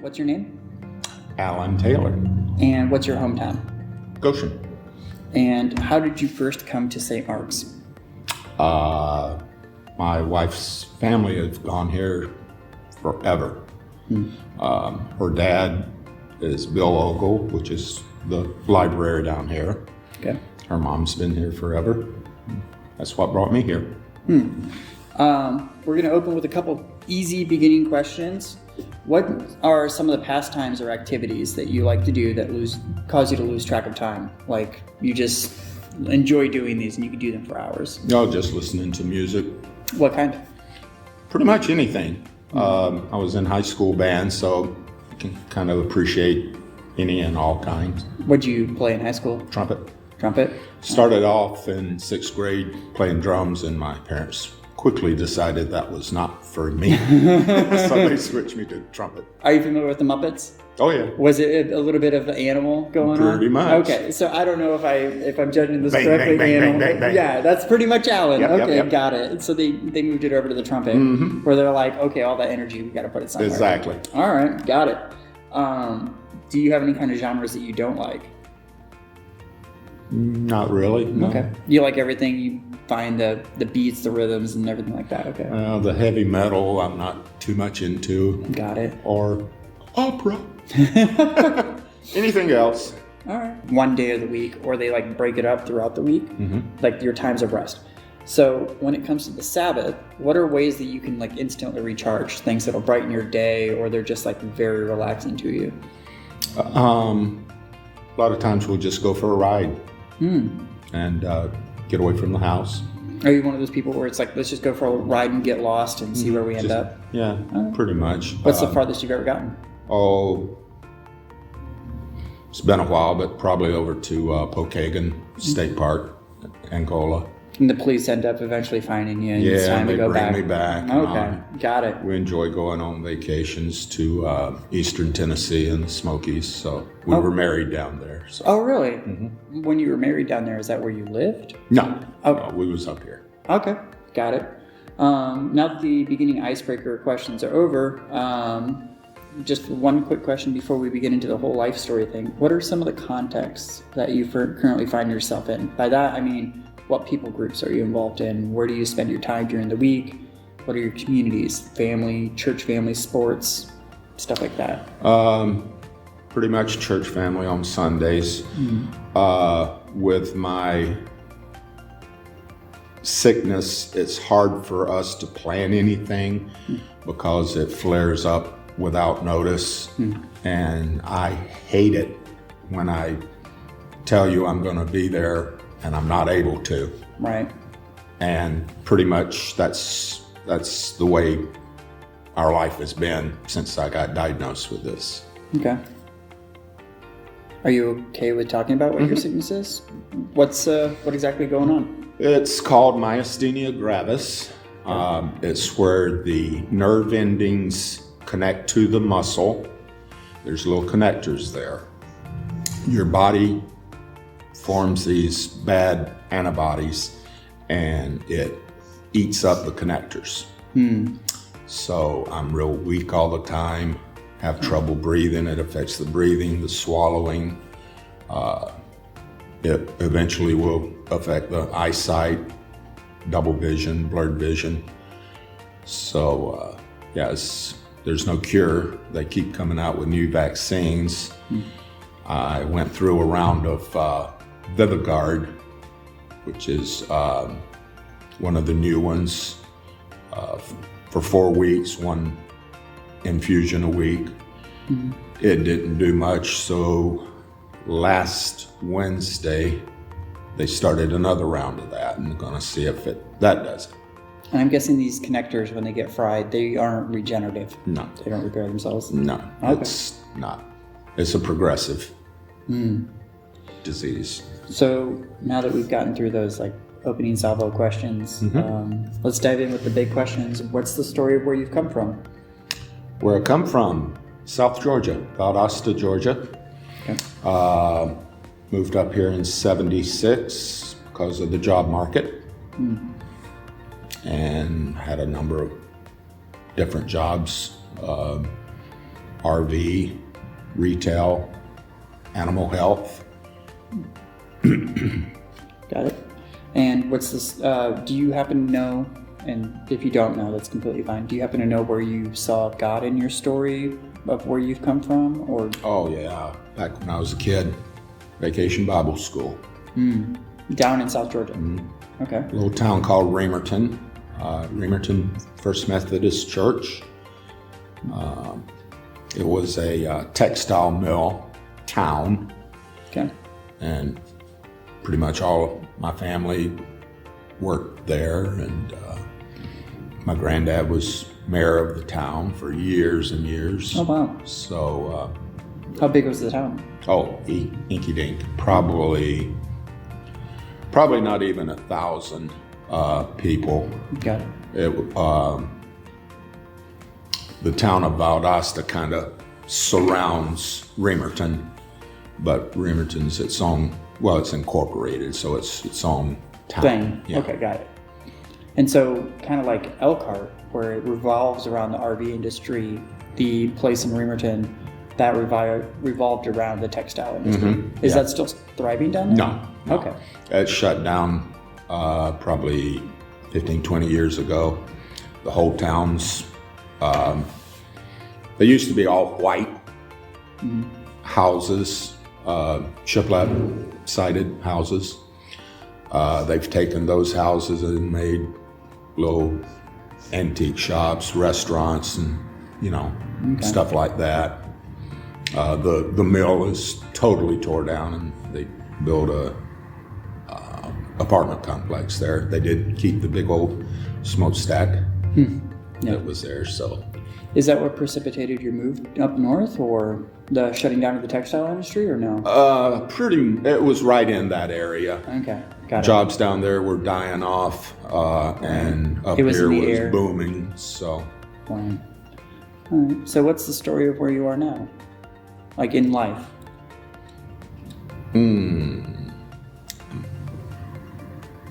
What's your name? Alan Taylor. And what's your hometown? Goshen. And how did you first come to St. Mark's? My wife's family has gone here forever. Her dad is Bill Ogle, which is the library down here. Okay. Her mom's been here forever. That's what brought me here. We're going to open with a couple easy beginning questions. What are some of the pastimes or activities that you like to do that cause you to lose track of time? Like you just enjoy doing these and you can do them for hours. No, just listening to music. What kind? Pretty much anything. I was in high school band, so I can kind of appreciate any and all kinds. What'd you play in high school? Trumpet. Trumpet? Started off in 6th grade playing drums, and my parents quickly decided that was not for me. So they switched me to trumpet. Are you familiar with the Muppets? Oh yeah. Was it a little bit of Animal going on? Pretty much. Okay, so I don't know if I'm judging this Bang, correctly. bang, bang, Animal. bang, bang, bang. Yeah, that's pretty much Alan. Yep, okay, yep. got it. So they moved it over to the trumpet, where they're like, okay, all that energy, we got to put it somewhere. Exactly. All right, got it. Do you have any kind of genres that you don't like? Not really. No. Okay. You like everything? You find the beats, the rhythms, and everything like that? Okay. The heavy metal I'm not too much into. Got it. Or opera. Anything else. All right. One day of the week, or they like break it up throughout the week, like your times of rest. So when it comes to the Sabbath, what are ways that you can like instantly recharge? Things that'll brighten your day, or they're just like very relaxing to you? A lot of times we'll just go for a ride and get away from the house. Are you one of those people where it's like, let's just go for a ride and get lost and see where we end up? Yeah, pretty much. What's the farthest you've ever gotten? Oh, it's been a while, but probably over to Pokagon State Park, Angola. And the police end up eventually finding you, and it's time to go back. They bring me back. Okay, got it. We enjoy going on vacations to eastern Tennessee and the Smokies, so we were married down there. So. Oh, really? When you were married down there, is that where you lived? No, Okay. no, we was up here. Okay, got it. Now that the beginning icebreaker questions are over, just one quick question before we begin into the whole life story thing. What are some of the contexts that you currently find yourself in? By that, I mean, what people groups are you involved in? Where do you spend your time during the week? What are your communities? Family, church family, sports, stuff like that? Pretty much church family on Sundays. With my sickness, it's hard for us to plan anything because it flares up without notice. And I hate it when I tell you I'm going to be there and I'm not able to. Right. And pretty much that's the way our life has been since I got diagnosed with this. Okay. Are you okay with talking about what your sickness is? What exactly going on? It's called myasthenia gravis. It's where the nerve endings connect to the muscle. There's little connectors there. Your body forms these bad antibodies and it eats up the connectors. So I'm real weak all the time, have trouble breathing. It affects the breathing, the swallowing. It eventually will affect the eyesight, double vision, blurred vision. So there's no cure. They keep coming out with new vaccines. I went through a round of Vivigard, which is one of the new ones, for 4 weeks, one infusion a week. It didn't do much, so last Wednesday they started another round of that, and they're going to see if that does it. And I'm guessing these connectors, when they get fried, they aren't regenerative. No. They don't repair themselves? No, Okay. It's not. It's a progressive disease. So now that we've gotten through those like opening salvo questions, let's dive in with the big questions. What's the story of where you've come from? Where I come from, South Georgia, Valdosta, Georgia. Okay. Moved up here in '76 because of the job market, and had a number of different jobs. RV, retail, animal health. Got it. And what's this, do you happen to know, and if you don't know, that's completely fine, do you happen to know where you saw God in your story of where you've come from, or? Oh yeah, back when I was a kid, Vacation Bible School. Down in South Georgia? Okay. A little town called Remerton, Remerton First Methodist Church. It was a textile mill town. Okay. And pretty much all of my family worked there, and my granddad was mayor of the town for years and years. Oh, wow. So, How big was the town? inky dink, probably not even 1,000 people. Got it. The town of Valdosta kind of surrounds Remerton, but Remerton's its own. Well, it's incorporated, so it's its own town. Thing. Yeah. Okay, got it. And so, kind of like Elkhart, where it revolves around the RV industry, the place in Remerton that revolved around the textile industry. Is that still thriving down there? No. Okay. It shut down probably 15, 20 years ago. The whole town's, they used to be all white houses, shiplap-sided houses. They've taken those houses and made little antique shops, restaurants, and stuff like that. The mill is totally tore down, and they built a apartment complex there. They did keep the big old smokestack that was there. So, is that what precipitated your move up north, or the shutting down of the textile industry, or no? it was right in that area. Okay, got it. Jobs down there were dying off, and up It was here in the was air. booming. So, Fine. All right. So, what's the story of where you are now, like in life?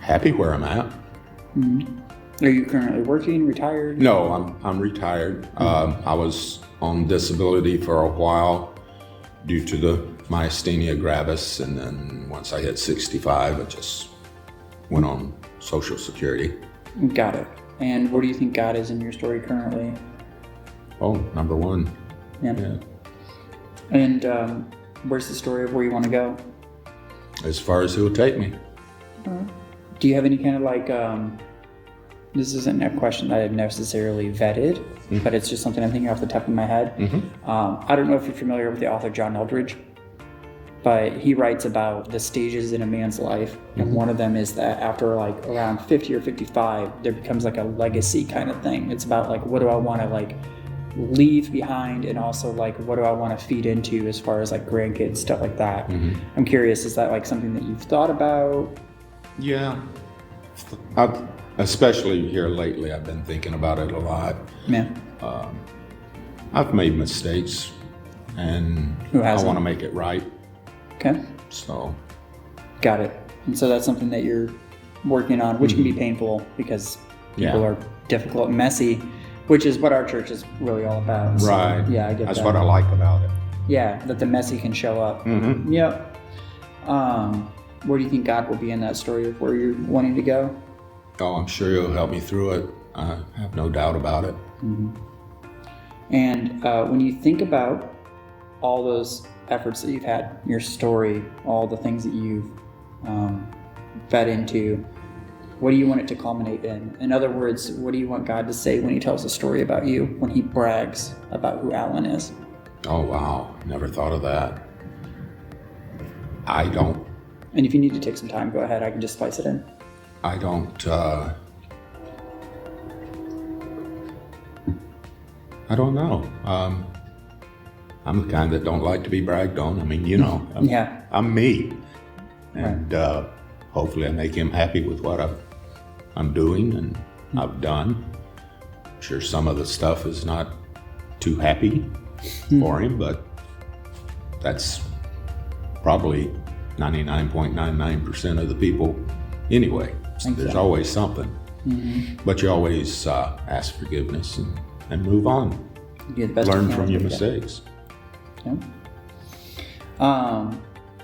happy where I'm at. Are you currently working, retired? No, I'm retired. I was on disability for a while due to the myasthenia gravis, and then once I hit 65, I just went on Social Security. Got it. And where do you think God is in your story currently? Oh, number one. Yeah. And where's the story of where you want to go? As far as he'll take me. Do you have any kind of like, this isn't a question that I've necessarily vetted, but it's just something I'm thinking off the top of my head. I don't know if you're familiar with the author John Eldredge, but he writes about the stages in a man's life. And one of them is that after like around 50 or 55, there becomes like a legacy kind of thing. It's about like, what do I want to like leave behind, and also like what do I want to feed into as far as like grandkids, stuff like that. I'm curious, is that like something that you've thought about? Yeah. Especially here lately, I've been thinking about it a lot. Yeah. I've made mistakes, and Who I hasn't? want to make it right. Okay. So, Got it. And so that's something that you're working on, which can be painful because people are difficult and messy, which is what our church is really all about. So, right. yeah, I get That's that. what I like about it. Yeah, that the messy can show up. Yep. Where do you think God will be in that story of where you're wanting to go? Oh, I'm sure he'll help me through it. I have no doubt about it. And when you think about all those efforts that you've had, your story, all the things that you've fed into, what do you want it to culminate in? In other words, what do you want God to say when he tells a story about you, when he brags about who Alan is? Oh, wow. Never thought of that. I don't And if you need to take some time, go ahead. I can just spice it in. I don't know. I'm the kind that don't like to be bragged on. I mean, I'm me. And hopefully I make him happy with what I'm doing and I've done. I'm sure some of the stuff is not too happy for him, but that's probably 99.99% of the people anyway. There's always something. But you always ask forgiveness and move on. Do the best learn you can from with your what you got. mistakes. Yeah.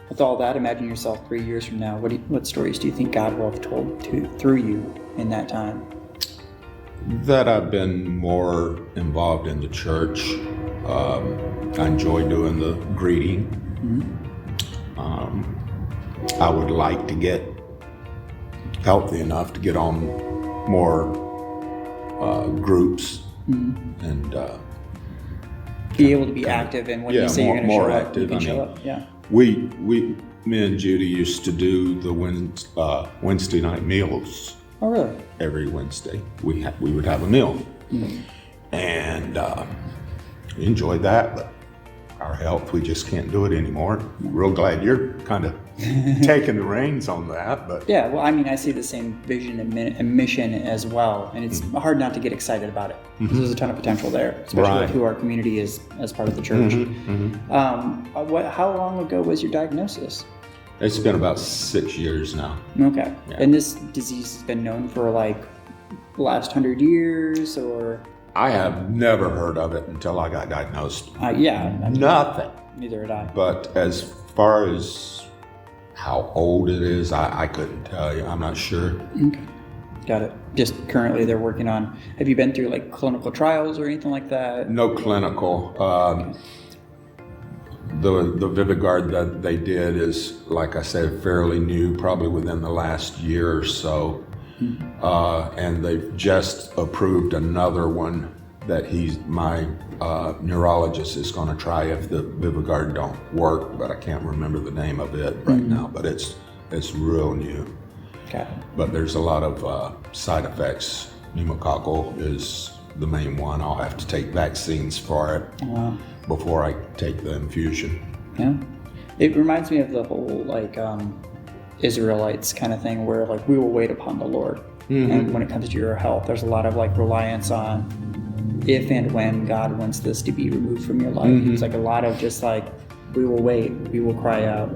With all that, imagine yourself 3 years from now. What stories do you think God will have told through you in that time? That I've been more involved in the church. I enjoy doing the greeting. I would like to get healthy enough to get on more groups and Be able to be active, and when you say you're going to show up, you can show up. Yeah. Me and Judy used to do the Wednesday night meals. Oh, really? Every Wednesday we would have a meal, and we enjoyed that. But our health, we just can't do it anymore. Real glad you're kind of taking the reins on that. But yeah, well, I mean, I see the same vision and mission as well, and it's hard not to get excited about it because there's a ton of potential there, especially with who our community is as part of the church. How long ago was your diagnosis? It's been about 6 years now. Okay. Yeah. And this disease has been known for like the last 100 years, or? I have never heard of it until I got diagnosed. Yeah. Nothing. Neither did I. But as far as how old it is, I couldn't tell you. I'm not sure. Okay. Got it. Just currently they're working on, have you been through like clinical trials or anything like that? No clinical. The Vivigard that they did is, like I said, fairly new, probably within the last year or so. And they've just approved another one that my neurologist is going to try if the Vivigard don't work, but I can't remember the name of it right now, but it's real new. Got it. But there's a lot of side effects. Pneumococcal is the main one. I'll have to take vaccines for it before I take the infusion. Yeah. It reminds me of the whole like Israelites kind of thing where like we will wait upon the Lord. And when it comes to your health, there's a lot of like reliance on if and when God wants this to be removed from your life. It's like a lot of just like we will wait, we will cry out.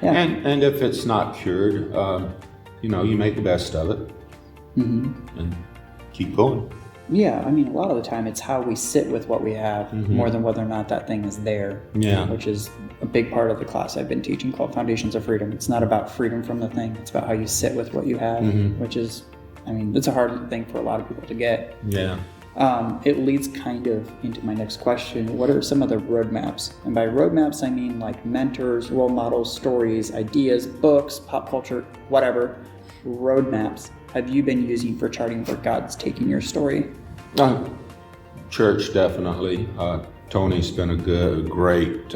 Yeah. And if it's not cured, you make the best of it and keep going. Yeah, I mean, a lot of the time it's how we sit with what we have more than whether or not that thing is there. Yeah. Which is a big part of the class I've been teaching called Foundations of Freedom. It's not about freedom from the thing. It's about how you sit with what you have, which is, I mean, it's a hard thing for a lot of people to get. Yeah. It leads kind of into my next question. What are some of the roadmaps? And by roadmaps, I mean like mentors, role models, stories, ideas, books, pop culture, whatever. Roadmaps have you been using for charting where God's taking your story? Church, definitely. Tony's been a great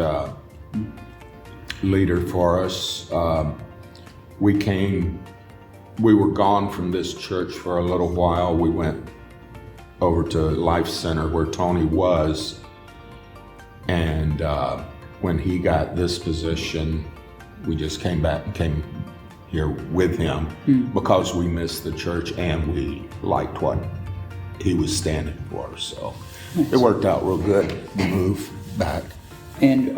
leader for us. We were gone from this church for a little while. We went over to Life Center where Tony was. And when he got this position, we just came back and came here with him because we missed the church and we liked what he was standing for. So it worked out real good, the move back. And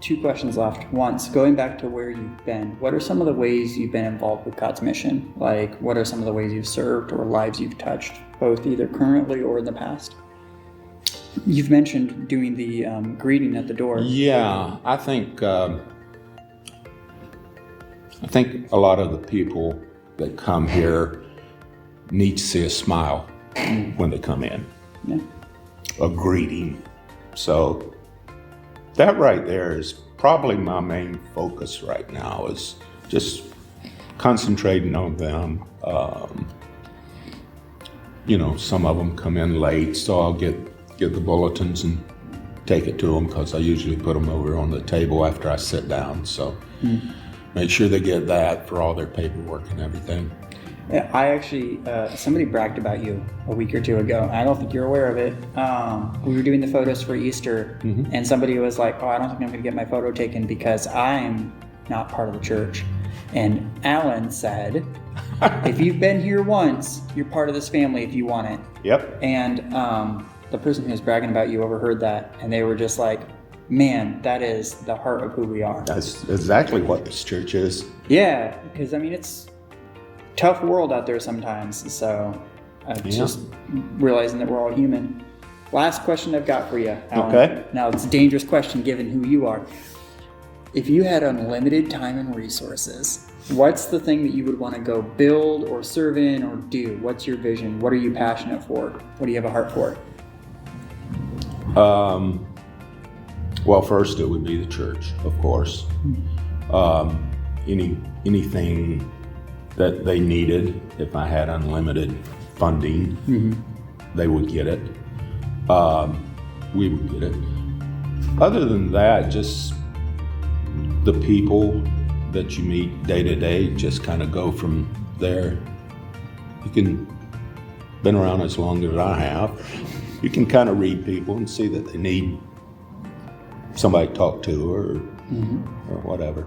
2 questions left. Once, going back to where you've been, what are some of the ways you've been involved with God's mission? Like, what are some of the ways you've served or lives you've touched, both either currently or in the past? You've mentioned doing the greeting at the door. Yeah, I think a lot of the people that come here need to see a smile when they come in. Yeah. A greeting. So that right there is probably my main focus right now, is just concentrating on them. Some of them come in late, so I'll get the bulletins and take it to them because I usually put them over on the table after I sit down. So make sure they get that for all their paperwork and everything. Yeah, I actually, somebody bragged about you a week or 2 ago. I don't think you're aware of it. We were doing the photos for Easter, and somebody was like, I don't think I'm going to get my photo taken because I'm not part of the church. And Alan said, if you've been here once, you're part of this family if you want it. Yep. And the person who was bragging about you overheard that, and they were just like, man, that is the heart of who we are. That's exactly what this church is. Yeah, because I mean, it's tough world out there sometimes, so just realizing that we're all human. Last question I've got for you, Alan. Okay. Now, it's a dangerous question given who you are. If you had unlimited time and resources, what's the thing that you would want to go build or serve in or do? What's your vision? What are you passionate for? What do you have a heart for? Well, first it would be the church, of course. Anything that they needed, if I had unlimited funding, they would get it. We would get it. Other than that, just the people that you meet day to day, just kind of go from there. Been around as long as I have, you can kind of read people and see that they need somebody to talk to or whatever.